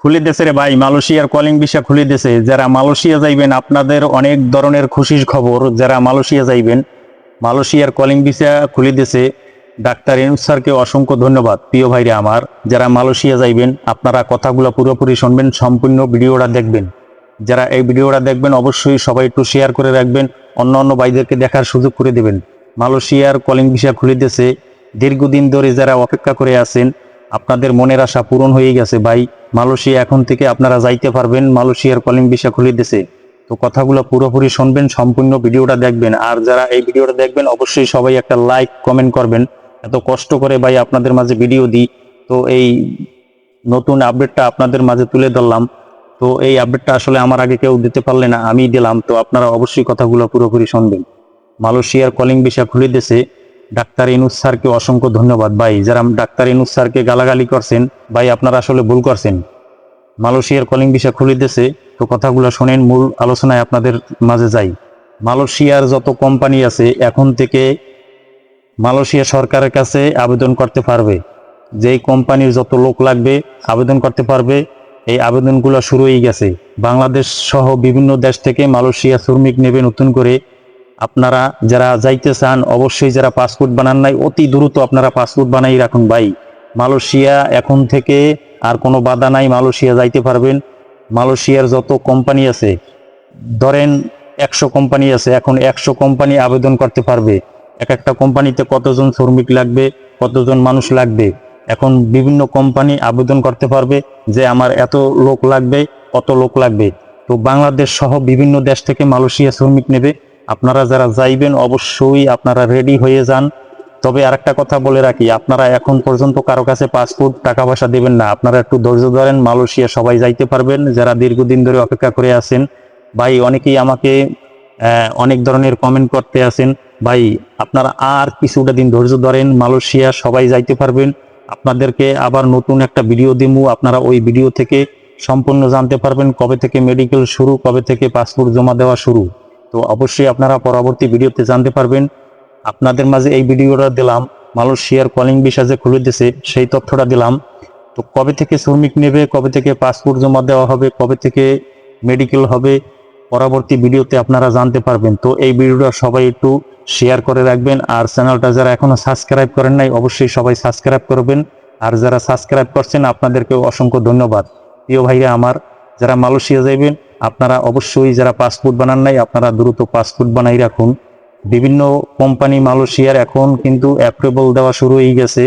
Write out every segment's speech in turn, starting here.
খুলে দিয়েছে রে ভাই, মালয়েশিয়ার কলিং ভিসা খুলে দিয়েছে। যারা মালয়েশিয়া যাইবেন আপনাদের অনেক ধরনের খুশির খবর। যারা মালয়েশিয়া যাইবেন, মালয়েশিয়ার কলিং ভিসা খুলে দিয়েছে। ডাক্তার ইউনূস স্যারকে অসংখ্য ধন্যবাদ। প্রিয় ভাইরা আমার, যারা মালয়েশিয়া যাইবেন আপনারা কথাগুলো পুরোপুরি শুনবেন, সম্পূর্ণ ভিডিওটা দেখবেন। যারা এই ভিডিওটা দেখবেন অবশ্যই সবাই একটু শেয়ার করে রাখবেন, অন্য অন্য ভাইদেরকে দেখার সুযোগ করে দেবেন। মালয়েশিয়ার কলিং ভিসা খুলে দিয়েছে। দীর্ঘদিন ধরে যারা অপেক্ষা করে আছেন আপনাদের মনের আশা পূরণ হয়ে গেছে ভাই। মালয়েশিয়া এখন থেকে আপনারা যাইতে পারবেন, মালয়েশিয়ার কলিং ভিসা খুলে দিয়েছে। তো কথাগুলো পুরোপুরি শুনবেন, সম্পূর্ণ ভিডিওটা দেখবেন। আর যারা এই ভিডিওটা দেখবেন অবশ্যই সবাই একটা লাইক কমেন্ট করবেন। এত কষ্ট করে ভাই আপনাদের মাঝে ভিডিও দিই, তো এই নতুন আপডেটটা আপনাদের মাঝে তুলে ধরলাম। তো এই আপডেটটা আসলে আমার আগে কেউ দিতে পারলে না, আমি দিলাম। তো আপনারা অবশ্যই কথাগুলো পুরোপুরি শুনবেন। মালয়েশিয়ার কলিং ভিসা খুলে দিয়েছে। ডাক্তার ইউনূস স্যারকে অসংখ্য ধন্যবাদ ভাই। যারা ডাক্তার ইউনূস স্যারকে গালাগালি করছেন ভাই, আপনারা আসলে ভুল করছেন। মালয়েশিয়ার কলিং ভিসা খুলে দিয়েছে। তো কথাগুলো শোনেন, মূল আলোচনায় আপনাদের মাঝে যাই। মালয়েশিয়ার যত কোম্পানি আছে এখন থেকে মালয়েশিয়া সরকারের কাছে আবেদন করতে পারবে। যেই কোম্পানির যত লোক লাগবে আবেদন করতে পারবে। এই আবেদনগুলো শুরু হয়ে গেছে। বাংলাদেশ সহ বিভিন্ন দেশ থেকে মালয়েশিয়া শ্রমিক নেবে নতুন করে। আপনারা যারা যাইতে চান অবশ্যই, যারা পাসপোর্ট বানান নাই অতি দ্রুত আপনারা পাসপোর্ট বানাই রাখুন ভাই। মালয়েশিয়া এখন থেকে আর কোনো বাধা নাই, মালয়েশিয়া যাইতে পারবেন। মালয়েশিয়ার যত কোম্পানি আছে, ধরেন 100 কোম্পানি আছে, এখন 100 কোম্পানি আবেদন করতে পারবে। এক একটা কোম্পানিতে কতজন শ্রমিক লাগবে, কতজন মানুষ লাগবে, এখন বিভিন্ন কোম্পানি আবেদন করতে পারবে যে আমার এত লোক লাগবে, কত লোক লাগবে। তো বাংলাদেশ সহ বিভিন্ন দেশ থেকে মালয়েশিয়া শ্রমিক নেবে। আপনারা যারা যাইবেন অবশ্যই আপনারা রেডি হয়ে যান। তবে আরেকটা কথা বলে রাখি, আপনারা এখন পর্যন্ত কারো কাছে পাসপোর্ট টাকা পয়সা দেবেন না। আপনারা একটু ধৈর্য ধরেন, মালয়েশিয়া সবাই যাইতে পারবেন যারা দীর্ঘদিন ধরে অপেক্ষা করে আছেন। ভাই অনেকেই আমাকে অনেক ধরনের কমেন্ট করতে আছেন, ভাই আপনারা আর কিছুটা দিন ধৈর্য ধরেন, মালয়েশিয়া সবাই যাইতে পারবেন। আপনাদেরকে আবার নতুন একটা ভিডিও দিমু, আপনারা ওই ভিডিও থেকে সম্পূর্ণ জানতে পারবেন কবে থেকে মেডিকেল শুরু, কবে থেকে পাসপোর্ট জমা দেওয়া শুরু। তো অবশ্যই আপনারা পরবর্তী ভিডিওতে জানতে পারবেন। আপনাদের মাঝে এই ভিডিওটা দিলাম, মালয়েশিয়ার কলিং ভিসা যে খুলে দিয়েছে সেই তথ্যটা দিলাম। তো কবে থেকে শ্রমিক নেবে, কবে থেকে পাসপোর্ট জমা দেওয়া হবে, কবে থেকে মেডিকেল হবে, পরবর্তী ভিডিওতে আপনারা জানতে পারবেন। তো এই ভিডিওটা সবাই একটু শেয়ার করে রাখবেন। আর চ্যানেলটা যারা এখনো সাবস্ক্রাইব করেন নাই অবশ্যই সবাই সাবস্ক্রাইব করবেন। আর যারা সাবস্ক্রাইব করছেন আপনাদেরকে অসংখ্য ধন্যবাদ। প্রিয় ভাইরা আমার, যারা মালয়েশিয়া যাইবেন আপনারা অবশ্যই, যারা পাসপোর্ট বানান নাই আপনারা দ্রুত পাসপোর্ট বানাই রাখুন। বিভিন্ন কোম্পানি মালয়েশিয়ার এখন কিন্তু অ্যাপ্রুভাল দেওয়া শুরু হয়ে গেছে।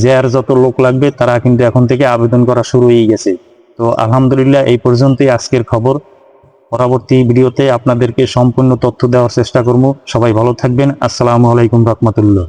যার যত লোক লাগবে তারা কিন্তু এখন থেকে আবেদন করা শুরু হয়ে গেছে। তো আলহামদুলিল্লাহ, এই পর্যন্তই আজকের খবর। পরবর্তী ভিডিওতে আপনাদেরকে সম্পূর্ণ তথ্য দেওয়ার চেষ্টা করব। সবাই ভালো থাকবেন। আসসালামু আলাইকুম রহমতুল্লাহ।